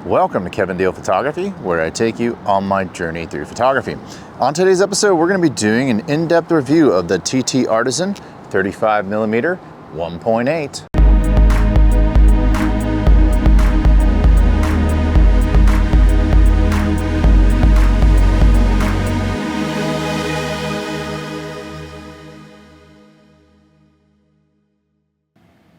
Welcome to Kevin Deal Photography, where I take you on my journey through photography. On today's episode, we're going to be doing an in-depth review of the TT Artisan 35mm 1.8.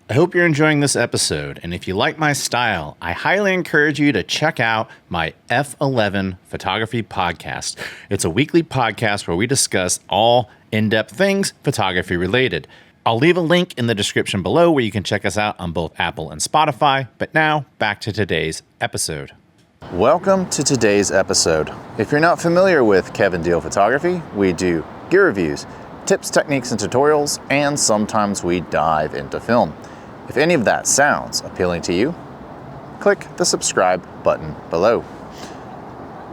I hope you're enjoying this episode, and if you like my style, I highly encourage you to check out my F11 Photography Podcast. It's a weekly podcast where we discuss all in-depth things photography related. I'll leave a link in the description below where you can check us out on both Apple and Spotify, but now back to today's episode. Welcome to today's episode. If you're not familiar with Kevin Deal Photography, we do gear reviews, tips, techniques, and tutorials, and sometimes we dive into film. If any of that sounds appealing to you, click the subscribe button below.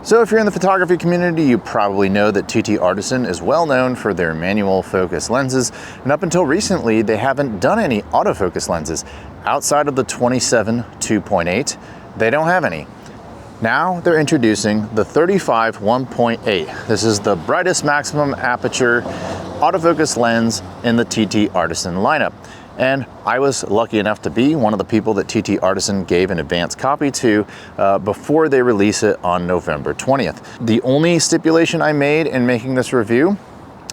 So if you're in the photography community, you probably know that TT Artisan is well known for their manual focus lenses, and up until recently, they haven't done any autofocus lenses. Outside of the 27 2.8, they don't have any. Now they're introducing the 35 1.8. This is the brightest maximum aperture autofocus lens in the TT Artisan lineup. And I was lucky enough to be one of the people that TT Artisan gave an advance copy to before they release it on November 20th. The only stipulation I made in making this review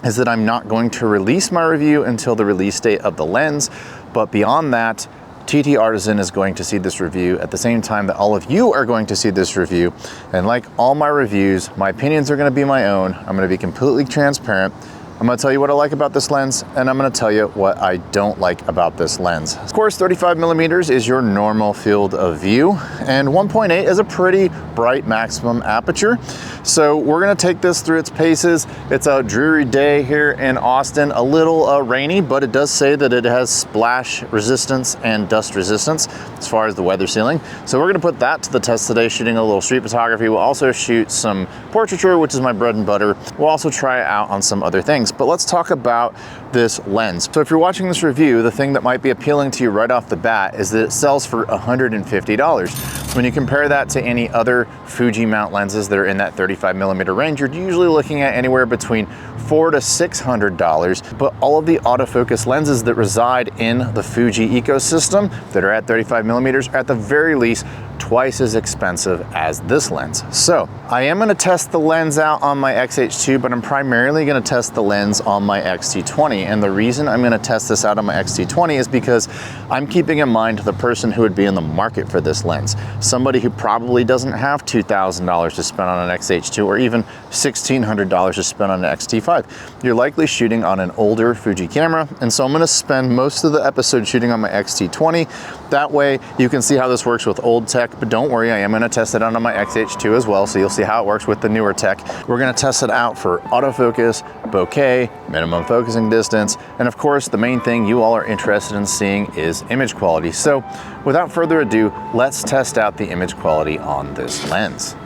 is that I'm not going to release my review until the release date of the lens, but beyond that, TT Artisan is going to see this review at the same time that all of you are going to see this review. And like all my reviews, my opinions are going to be my own. I'm going to be completely transparent. I'm going to tell you what I like about this lens, and I'm going to tell you what I don't like about this lens. Of course, 35mm is your normal field of view, and 1.8 is a pretty bright maximum aperture. So we're going to take this through its paces. It's a dreary day here in Austin, a little rainy, but it does say that it has splash resistance and dust resistance as far as the weather sealing. So we're going to put that to the test today, shooting a little street photography. We'll also shoot some portraiture, which is my bread and butter. We'll also try it out on some other things. But let's talk about this lens. So if you're watching this review, the thing that might be appealing to you right off the bat is that it sells for $150. When you compare that to any other Fuji mount lenses that are in that 35mm range, you're usually looking at anywhere between $400 to $600. But all of the autofocus lenses that reside in the Fuji ecosystem that are at 35mm are at the very least twice as expensive as this lens. So I am going to test the lens out on my X-H2, but I'm primarily going to test the lens on my X-T20. And the reason I'm going to test this out on my X-T20 is because I'm keeping in mind the person who would be in the market for this lens. Somebody who probably doesn't have $2,000 to spend on an X-H2 or even $1,600 to spend on an X-T5. You're likely shooting on an older Fuji camera, and so I'm going to spend most of the episode shooting on my X-T20. That way you can see how this works with old tech, but don't worry, I am going to test it out on my X-H2 as well, so you'll see how it works with the newer tech. We're going to test it out for autofocus, bokeh, minimum focusing distance, and of course the main thing you all are interested in seeing is image quality. So without further ado, let's test out the image quality on this lens.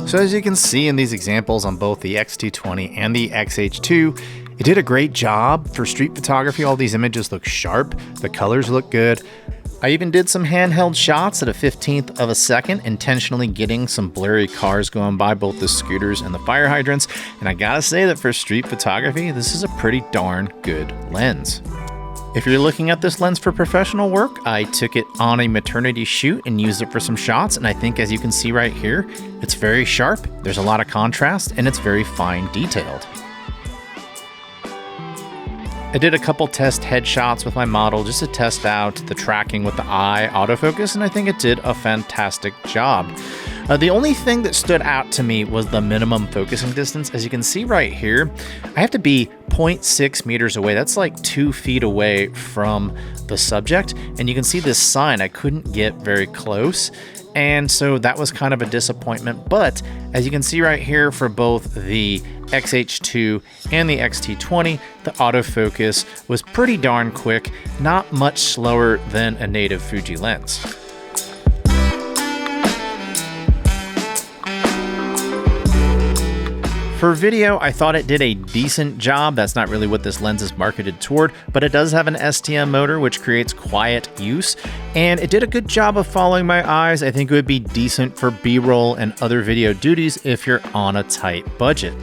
So as you can see in these examples on both the X-T20 and the X-H2, it did a great job for street photography. All these images look sharp, the colors look good. I even did some handheld shots at a 15th of a second, intentionally getting some blurry cars going by, both the scooters and the fire hydrants. And I gotta say that for street photography, this is a pretty darn good lens. If you're looking at this lens for professional work, I took it on a maternity shoot and used it for some shots, and I think as you can see right here, it's very sharp, there's a lot of contrast, and it's very fine detailed. I did a couple test headshots with my model just to test out the tracking with the eye autofocus, and I think it did a fantastic job. The only thing that stood out to me was the minimum focusing distance. As you can see right here, I have to be 0.6 meters away. That's like 2 feet away from the subject. And you can see this sign, I couldn't get very close. And so that was kind of a disappointment. But as you can see right here for both the XH2 and the XT20, the autofocus was pretty darn quick, not much slower than a native Fuji lens. For video, I thought it did a decent job. That's not really what this lens is marketed toward, but it does have an STM motor, which creates quiet use, and it did a good job of following my eyes. I think it would be decent for B-roll and other video duties if you're on a tight budget.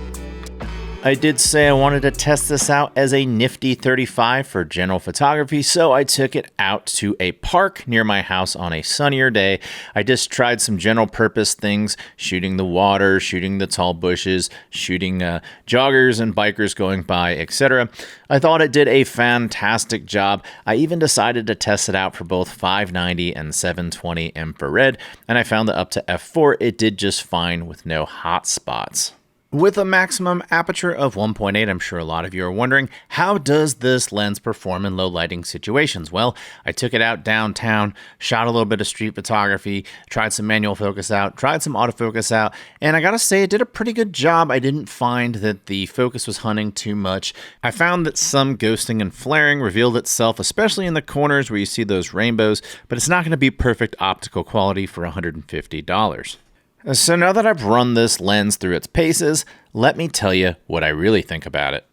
I did say I wanted to test this out as a nifty 35 for general photography, so I took it out to a park near my house on a sunnier day. I just tried some general purpose things, shooting the water, shooting the tall bushes, shooting joggers and bikers going by, etc. I thought it did a fantastic job. I even decided to test it out for both 590 and 720 infrared, and I found that up to f4 it did just fine with no hot spots. With a maximum aperture of 1.8, I'm sure a lot of you are wondering, how does this lens perform in low lighting situations? Well, I took it out downtown, shot a little bit of street photography, tried some manual focus out, tried some autofocus out, and I gotta say it did a pretty good job. I didn't find that the focus was hunting too much. I found that some ghosting and flaring revealed itself, especially in the corners where you see those rainbows, but it's not gonna be perfect optical quality for $150. So now that I've run this lens through its paces, let me tell you what I really think about it.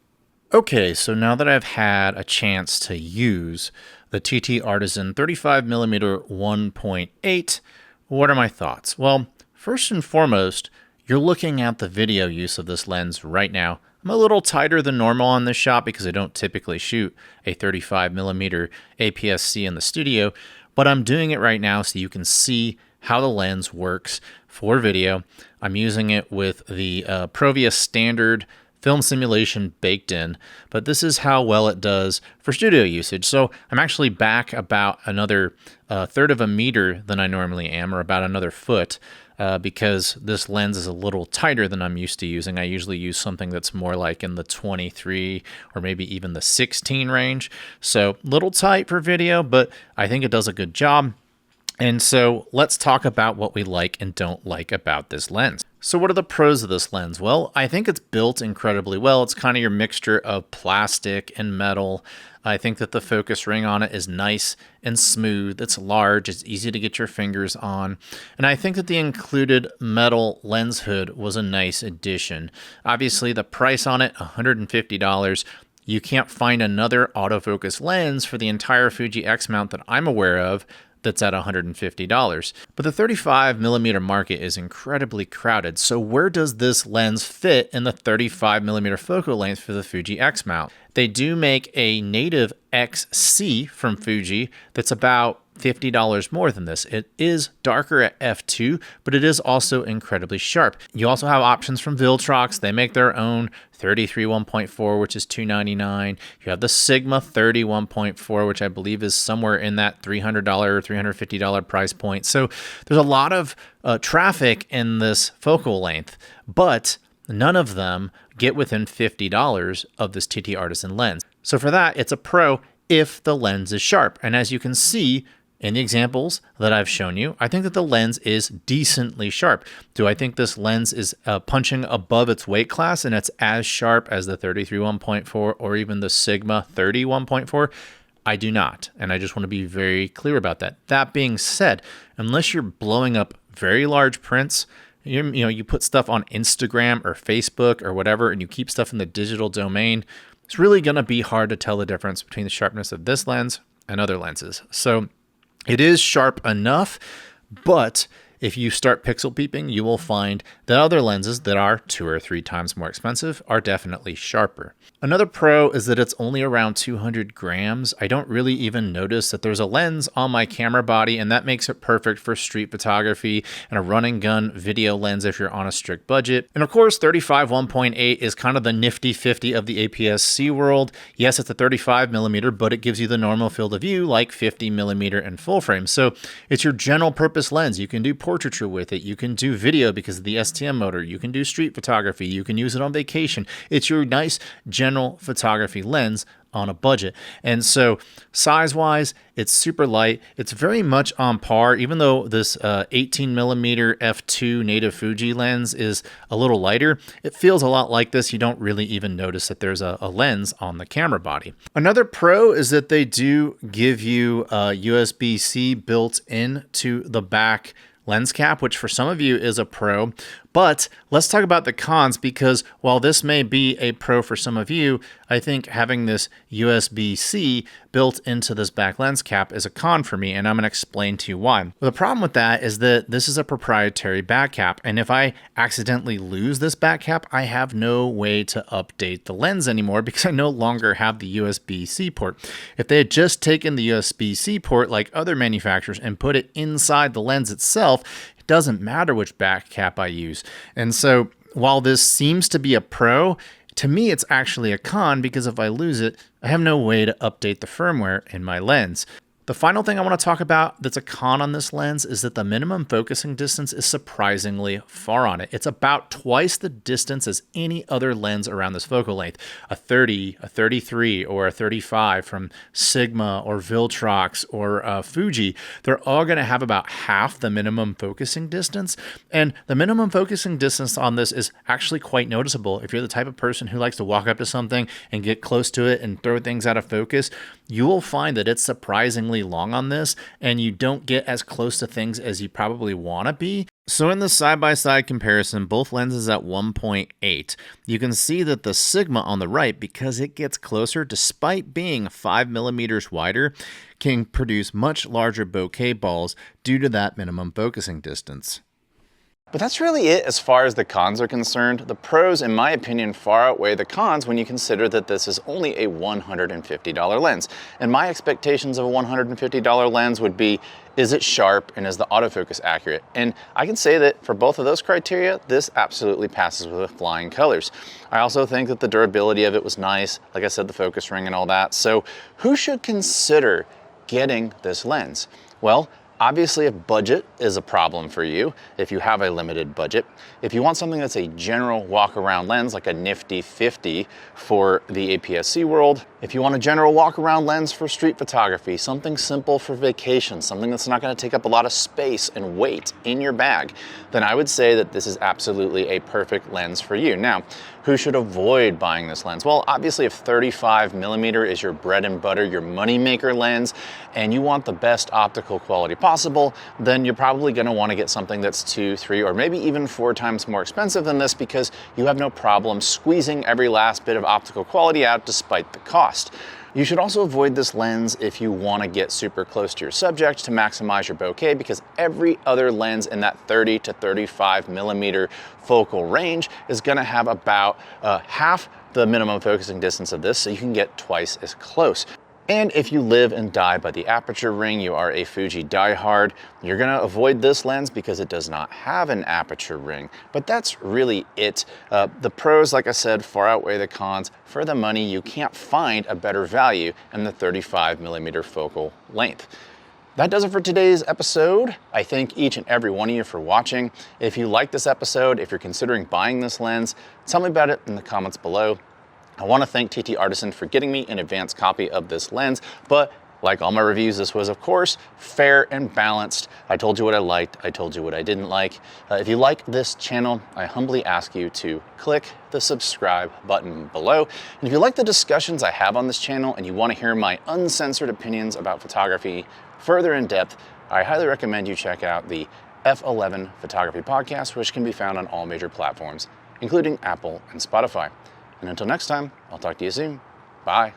Okay, so now that I've had a chance to use the TT Artisan 35mm 1.8, what are my thoughts? Well, first and foremost, you're looking at the video use of this lens right now. I'm a little tighter than normal on this shot because I don't typically shoot a 35mm APS-C in the studio, but I'm doing it right now so you can see how the lens works for video. I'm using it with the Provia standard film simulation baked in, but this is how well it does for studio usage. So I'm actually back about another third of a meter than I normally am, or about another foot, because this lens is a little tighter than I'm used to using. I usually use something that's more like in the 23 or maybe even the 16 range. So little tight for video, but I think it does a good job. And so let's talk about what we like and don't like about this lens. So what are the pros of this lens? Well, I think it's built incredibly well. It's kind of your mixture of plastic and metal. I think that the focus ring on it is nice and smooth. It's large. It's easy to get your fingers on. And I think that the included metal lens hood was a nice addition. Obviously, the price on it, $150. You can't find another autofocus lens for the entire Fuji X mount that I'm aware of that's at $150. But the 35mm market is incredibly crowded. So where does this lens fit in the 35mm focal length for the Fuji X mount? They do make a native XC from Fuji that's about $50 more than this. It is darker at f2, but it is also incredibly sharp. You also have options from Viltrox. They make their own 33 1.4, which is $299. You have the Sigma 30 1.4, which I believe is somewhere in that $300 or $350 price point. So there's a lot of traffic in this focal length, but none of them get within $50 of this TT Artisan lens. So for that, it's a pro if the lens is sharp. And as you can see in the examples that I've shown you, I think that the lens is decently sharp. Do I think this lens is punching above its weight class and it's as sharp as the 33 1.4 or even the Sigma 30 1.4? I do not. And I just want to be very clear about that. That being said, unless you're blowing up very large prints, you put stuff on Instagram or Facebook or whatever, and you keep stuff in the digital domain, it's really going to be hard to tell the difference between the sharpness of this lens and other lenses. So it is sharp enough, but if you start pixel peeping, you will find that other lenses that are 2 or 3 times more expensive are definitely sharper. Another pro is that it's only around 200 grams. I don't really even notice that there's a lens on my camera body, and that makes it perfect for street photography and a run and gun video lens if you're on a strict budget. And of course, 35 1.8 is kind of the nifty 50 of the APS-C world. Yes, it's a 35mm, but it gives you the normal field of view like 50mm and full frame. So it's your general purpose lens. You can do portrait portraiture with it. You can do video because of the STM motor. You can do street photography. You can use it on vacation. It's your nice general photography lens on a budget. And so size-wise, it's super light. It's very much on par, even though this 18mm f2 native Fuji lens is a little lighter. It feels a lot like this. You don't really even notice that there's a lens on the camera body. Another pro is that they do give you USB-C built into the back lens cap, which for some of you is a pro. But let's talk about the cons, because while this may be a pro for some of you, I think having this USB-C built into this back lens cap is a con for me, and I'm going to explain to you why. Well, the problem with that is that this is a proprietary back cap, and if I accidentally lose this back cap, I have no way to update the lens anymore because I no longer have the USB-C port. If they had just taken the USB-C port like other manufacturers and put it inside the lens itself, it doesn't matter which back cap I use. And so while this seems to be a pro, to me it's actually a con, because if I lose it, I have no way to update the firmware in my lens. The final thing I want to talk about that's a con on this lens is that the minimum focusing distance is surprisingly far on it. It's about twice the distance as any other lens around this focal length. A 30, a 33, or a 35 from Sigma or Viltrox or Fuji, they're all going to have about half the minimum focusing distance. And the minimum focusing distance on this is actually quite noticeable. If you're the type of person who likes to walk up to something and get close to it and throw things out of focus, you will find that it's surprisingly long on this, and you don't get as close to things as you probably want to be. So in the side-by-side comparison, both lenses at 1.8, you can see that the Sigma on the right, because it gets closer despite being 5mm wider, can produce much larger bokeh balls due to that minimum focusing distance. But that's really it as far as the cons are concerned. The pros, in my opinion, far outweigh the cons when you consider that this is only a $150 lens. And my expectations of a $150 lens would be, is it sharp and is the autofocus accurate? And I can say that for both of those criteria, this absolutely passes with flying colors. I also think that the durability of it was nice. Like I said, the focus ring and all that. So who should consider getting this lens? Well, obviously, if budget is a problem for you, if you have a limited budget, if you want something that's a general walk-around lens, like a nifty 50 for the APS-C world, if you want a general walk-around lens for street photography, something simple for vacation, something that's not going to take up a lot of space and weight in your bag, then I would say that this is absolutely a perfect lens for you. Now, who should avoid buying this lens? Well, obviously, if 35mm is your bread and butter, your moneymaker lens, and you want the best optical quality possible, then you're probably going to want to get something that's 2, 3, or maybe even 4 times more expensive than this, because you have no problem squeezing every last bit of optical quality out despite the cost. You should also avoid this lens if you want to get super close to your subject to maximize your bokeh, because every other lens in that 30 to 35mm focal range is going to have about half the minimum focusing distance of this, so you can get twice as close. And if you live and die by the aperture ring, you are a Fuji diehard, you're going to avoid this lens because it does not have an aperture ring. But that's really it. The pros, like I said, far outweigh the cons. For the money, you can't find a better value in the 35mm focal length. That does it for today's episode. I thank each and every one of you for watching. If you like this episode, if you're considering buying this lens, tell me about it in the comments below. I want to thank TT Artisan for getting me an advanced copy of this lens, but like all my reviews, this was, of course, fair and balanced. I told you what I liked, I told you what I didn't like. If you like this channel, I humbly ask you to click the subscribe button below. And if you like the discussions I have on this channel and you want to hear my uncensored opinions about photography further in depth, I highly recommend you check out the F11 Photography Podcast, which can be found on all major platforms, including Apple and Spotify. And until next time, I'll talk to you soon. Bye.